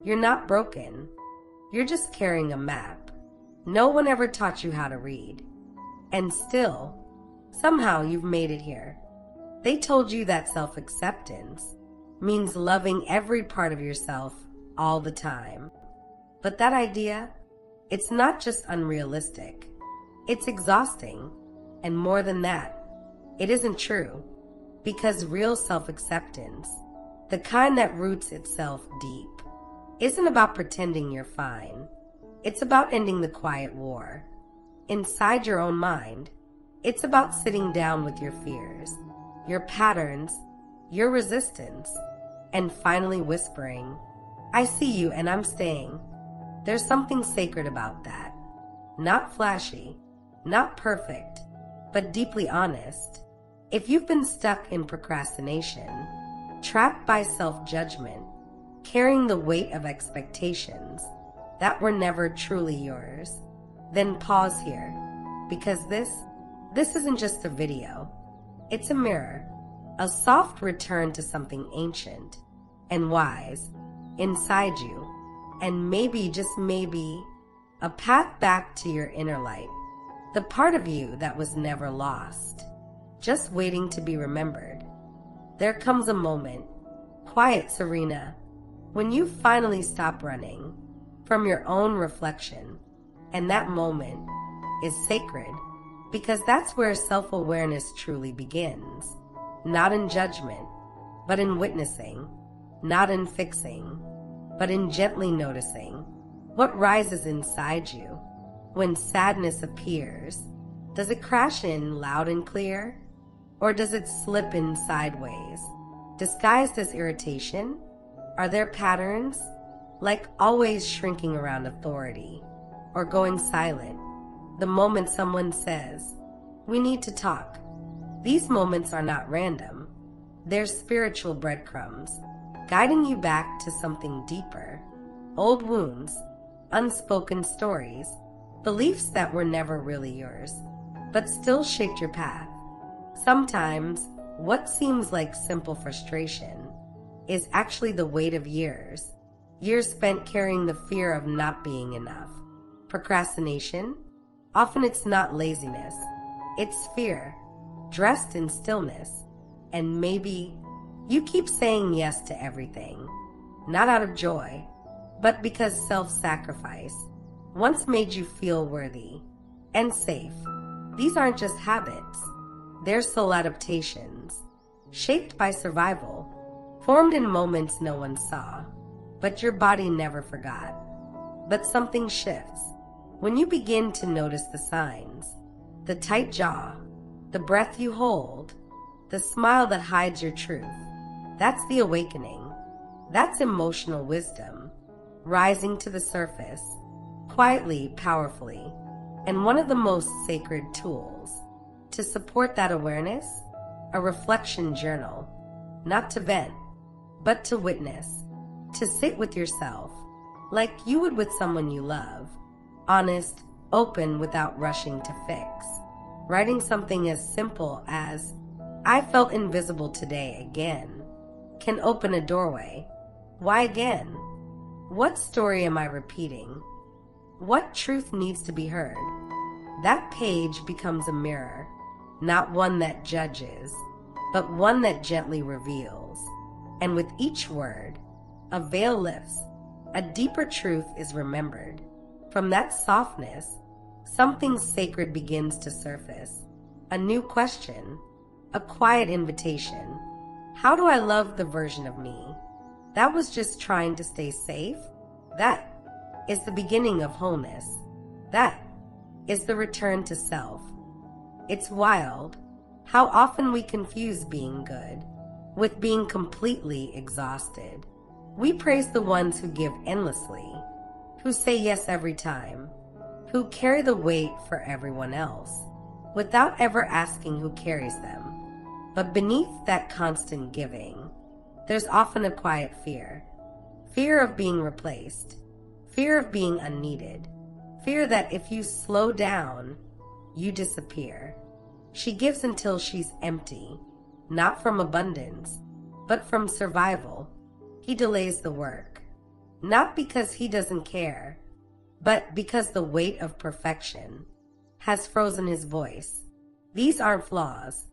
You're not broken. You're just carrying a map. No one ever taught you how to read. And still, somehow you've made it here. They told you that self-acceptance means loving every part of yourself all the time. But that idea, it's not just unrealistic. It's exhausting. And more than that, it isn't true. Because real self-acceptance, the kind that roots itself deep, isn't about pretending you're fine. It's about ending the quiet war. Inside your own mind, it's about sitting down with your fears, your patterns, your resistance, and finally whispering, I see you and I'm staying. There's something sacred about that. Not flashy, not perfect, but deeply honest. If you've been stuck in procrastination, trapped by self-judgment, carrying the weight of expectations that were never truly yours, then pause here, because this isn't just a video. It's a mirror, a soft return to something ancient and wise inside you, and maybe, just maybe, a path back to your inner light, the part of you that was never lost, just waiting to be remembered. There comes a moment, quiet, Serena, when you finally stop running from your own reflection, and that moment is sacred, because that's where self-awareness truly begins. Not in judgment, but in witnessing. Not in fixing, but in gently noticing what rises inside you. When sadness appears, does it crash in loud and clear? Or does it slip in sideways, disguised as irritation? Are there patterns, like always shrinking around authority, or going silent the moment someone says, we need to talk? These moments are not random. They're spiritual breadcrumbs, guiding you back to something deeper. Old wounds, unspoken stories, beliefs that were never really yours, but still shaped your path. Sometimes, what seems like simple frustration is actually the weight of years spent carrying the fear of not being enough. Procrastination? Often it's not laziness. It's fear, dressed in stillness. And maybe you keep saying yes to everything, not out of joy, but because self-sacrifice once made you feel worthy and safe. These aren't just habits. They're soul adaptations, shaped by survival, formed in moments no one saw, but your body never forgot. But something shifts when you begin to notice the signs, the tight jaw, the breath you hold, the smile that hides your truth. That's the awakening. That's emotional wisdom, rising to the surface, quietly, powerfully. And one of the most sacred tools to support that awareness, a reflection journal, not to vent, but to witness, to sit with yourself, like you would with someone you love, honest, open, without rushing to fix. Writing something as simple as, I felt invisible today again, can open a doorway. Why again? What story am I repeating? What truth needs to be heard? That page becomes a mirror, not one that judges, but one that gently reveals. And with each word, a veil lifts, a deeper truth is remembered. From that softness, something sacred begins to surface. A new question, a quiet invitation. How do I love the version of me that was just trying to stay safe? That is the beginning of wholeness. That is the return to self. It's wild how often we confuse being good with being completely exhausted. We praise the ones who give endlessly, who say yes every time, who carry the weight for everyone else, without ever asking who carries them. But beneath that constant giving, there's often a quiet fear. Fear of being replaced, fear of being unneeded, fear that if you slow down, you disappear. She gives until she's empty, not from abundance, but from survival. He delays the work, Not because he doesn't care, but because the weight of perfection has frozen his voice. These aren't flaws.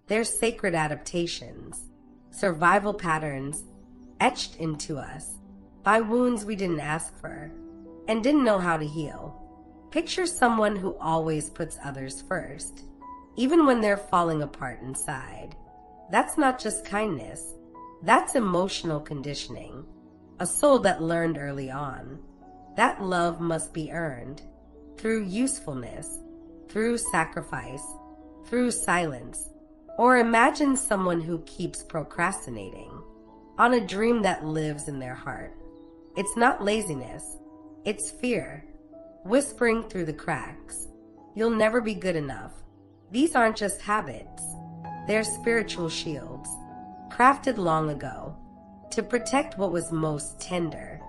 They're sacred adaptations, survival patterns etched into us by wounds we didn't ask for and didn't know how to heal. Picture someone who always puts others first, even when they're falling apart inside. That's not just kindness. That's emotional conditioning. A soul that learned early on that love must be earned through usefulness, through sacrifice, through silence. Or imagine someone who keeps procrastinating on a dream that lives in their heart. It's not laziness, it's fear, whispering through the cracks. You'll never be good enough. These aren't just habits. They're spiritual shields, crafted long ago to protect what was most tender.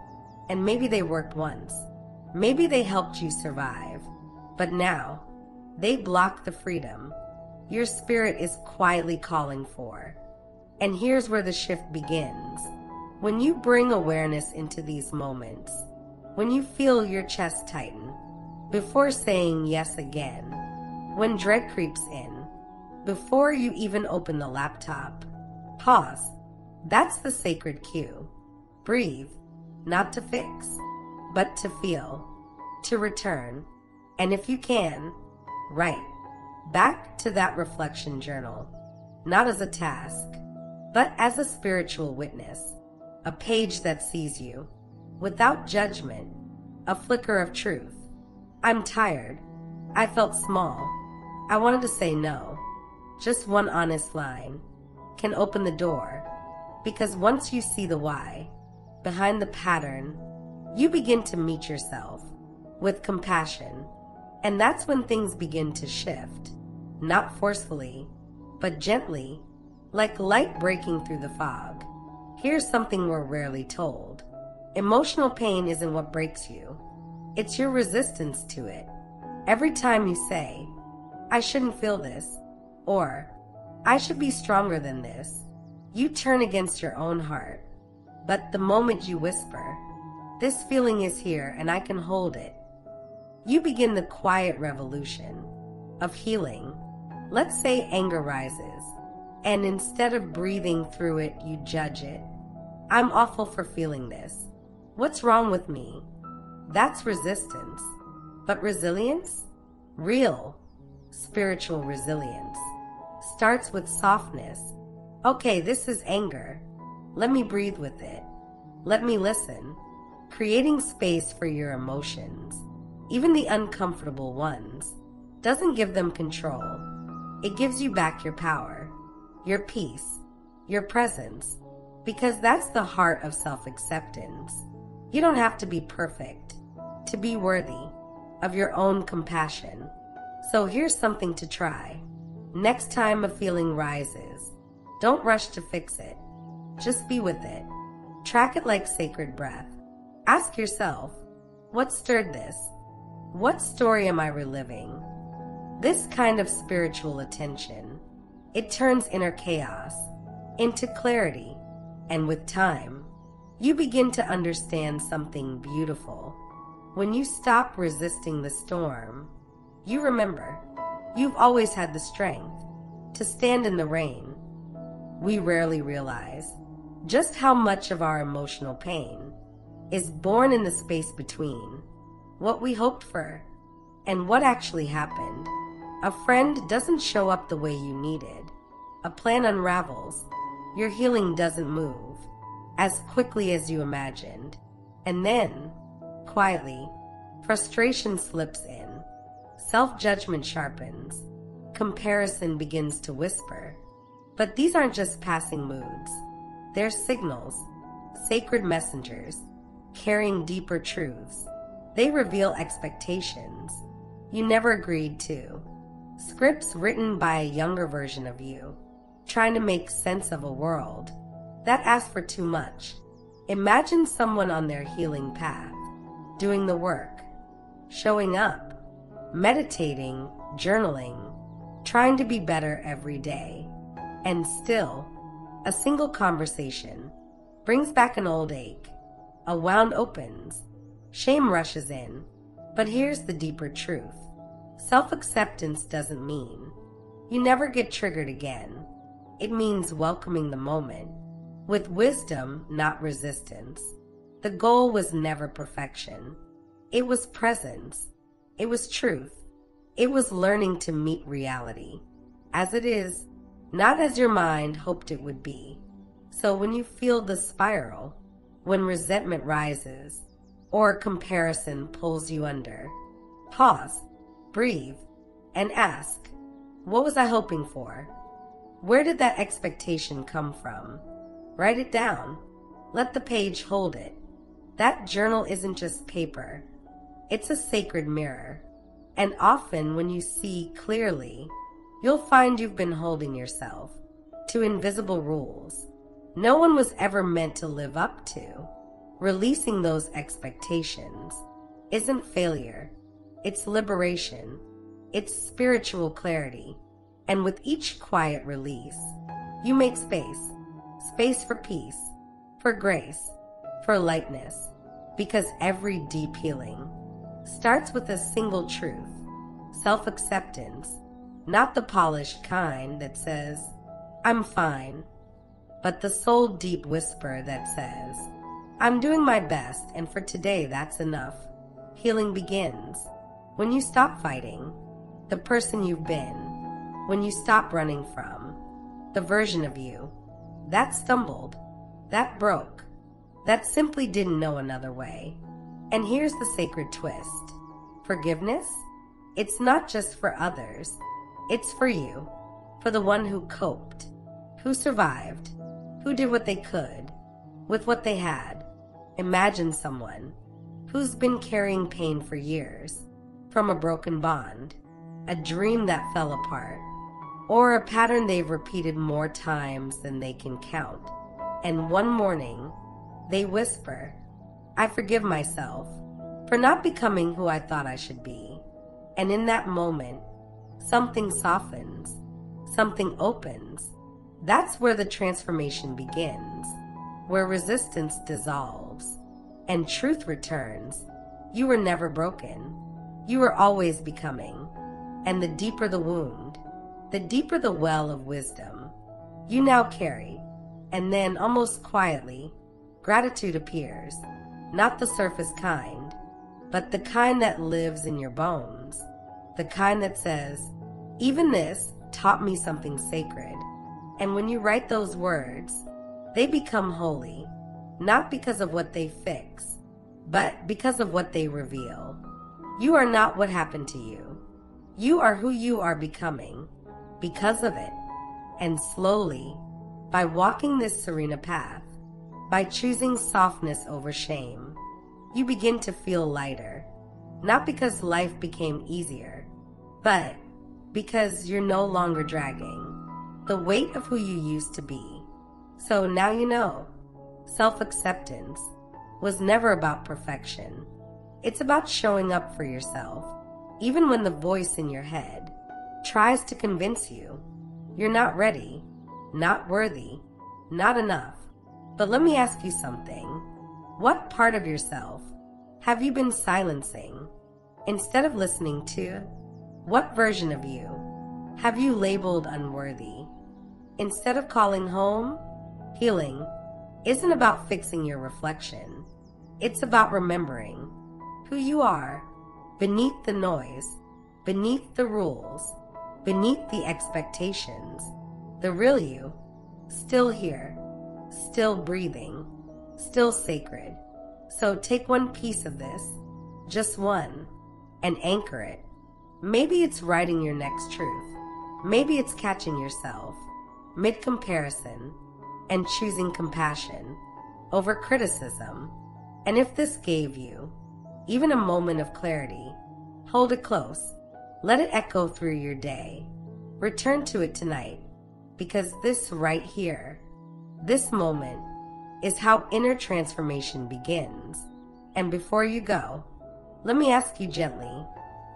And maybe they worked once. Maybe they helped you survive. But now, they block the freedom your spirit is quietly calling for. And here's where the shift begins. When you bring awareness into these moments, when you feel your chest tighten before saying yes again, when dread creeps in before you even open the laptop, pause. That's the sacred cue. Breathe, not to fix, but to feel, to return, and if you can, write. Back to that reflection journal, not as a task, but as a spiritual witness, a page that sees you, without judgment, a flicker of truth. I'm tired. I felt small. I wanted to say no. Just one honest line can open the door, because once you see the why behind the pattern, you begin to meet yourself with compassion. And that's when things begin to shift, not forcefully, but gently, like light breaking through the fog. Here's something we're rarely told. Emotional pain isn't what breaks you. It's your resistance to it. Every time you say, I shouldn't feel this, or I should be stronger than this, you turn against your own heart. But the moment you whisper, this feeling is here and I can hold it, you begin the quiet revolution of healing. Let's say anger rises, and instead of breathing through it, you judge it. I'm awful for feeling this. What's wrong with me? That's resistance. But resilience, real spiritual resilience, starts with softness. Okay, this is anger. Let me breathe with it. Let me listen. Creating space for your emotions, even the uncomfortable ones, doesn't give them control. It gives you back your power, your peace, your presence, because that's the heart of self-acceptance. You don't have to be perfect to be worthy of your own compassion. So here's something to try. Next time a feeling rises, don't rush to fix it. Just be with it. Track it like sacred breath. Ask yourself, what stirred this? What story am I reliving? This kind of spiritual attention, it turns inner chaos into clarity, and with time, you begin to understand something beautiful. When you stop resisting the storm, you remember you've always had the strength to stand in the rain. We rarely realize just how much of our emotional pain is born in the space between what we hoped for and what actually happened. A friend doesn't show up the way you needed. A plan unravels. Your healing doesn't move as quickly as you imagined. And then, quietly, frustration slips in. Self-judgment sharpens. Comparison begins to whisper. But these aren't just passing moods. They're signals, sacred messengers, carrying deeper truths. They reveal expectations you never agreed to. Scripts written by a younger version of you, trying to make sense of a world that asked for too much. Imagine someone on their healing path, doing the work, showing up, meditating, journaling, trying to be better every day. And still, a single conversation brings back an old ache. A wound opens. Shame rushes in. But here's the deeper truth. Self-acceptance doesn't mean you never get triggered again. It means welcoming the moment with wisdom, not resistance. The goal was never perfection. It was presence. It was truth. It was learning to meet reality as it is, not as your mind hoped it would be. So when you feel the spiral, when resentment rises, or comparison pulls you under, pause, breathe, and ask, what was I hoping for? Where did that expectation come from? Write it down. Let the page hold it. That journal isn't just paper. It's a sacred mirror. And often when you see clearly, you'll find you've been holding yourself to invisible rules no one was ever meant to live up to. Releasing those expectations isn't failure. It's liberation. It's spiritual clarity. And with each quiet release, you make space. Space for peace, for grace, for lightness. Because every deep healing starts with a single truth. Self-acceptance. Not the polished kind that says, I'm fine. But the soul-deep whisper that says, I'm doing my best, and for today that's enough. Healing begins when you stop fighting the person you've been, when you stop running from the version of you that stumbled, that broke, that simply didn't know another way. And here's the sacred twist. Forgiveness? It's not just for others. It's for you, for the one who coped, who survived, who did what they could with what they had. Imagine someone who's been carrying pain for years from a broken bond, a dream that fell apart, or a pattern they've repeated more times than they can count. And one morning, they whisper, I forgive myself for not becoming who I thought I should be. And in that moment, something softens, something opens. That's where the transformation begins, where resistance dissolves and truth returns. You were never broken. You were always becoming. And the deeper the wound, the deeper the well of wisdom you now carry. And then, almost quietly, gratitude appears. Not the surface kind, but the kind that lives in your bones. The kind that says, even this taught me something sacred. And when you write those words, they become holy, not because of what they fix, but because of what they reveal. You are not what happened to you. You are who you are becoming because of it. And slowly, by walking this serena path, by choosing softness over shame, you begin to feel lighter. Not because life became easier, but because you're no longer dragging the weight of who you used to be. So now you know, self-acceptance was never about perfection. It's about showing up for yourself, even when the voice in your head tries to convince you you're not ready, not worthy, not enough. But let me ask you something. What part of yourself have you been silencing instead of listening to? What version of you have you labeled unworthy instead of calling home? Healing isn't about fixing your reflection. It's about remembering who you are beneath the noise, beneath the rules, beneath the expectations. The real you, still here, still breathing, still sacred. So take one piece of this, just one, and anchor it. Maybe it's writing your next truth. Maybe it's catching yourself mid-comparison and choosing compassion over criticism. And if this gave you even a moment of clarity, hold it close. Let it echo through your day. Return to it tonight, because this right here, this moment, is how inner transformation begins. And before you go, let me ask you gently,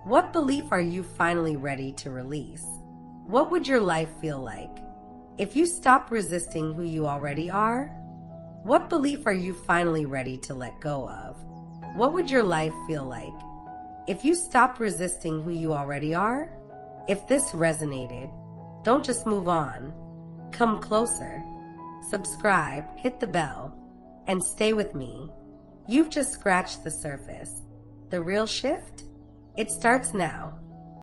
what belief are you finally ready to release? What would your life feel like if you stop resisting who you already are? What belief are you finally ready to let go of? What would your life feel like if you stopped resisting who you already are? If this resonated, don't just move on. Come closer. Subscribe, hit the bell, and stay with me. You've just scratched the surface. The real shift? It starts now.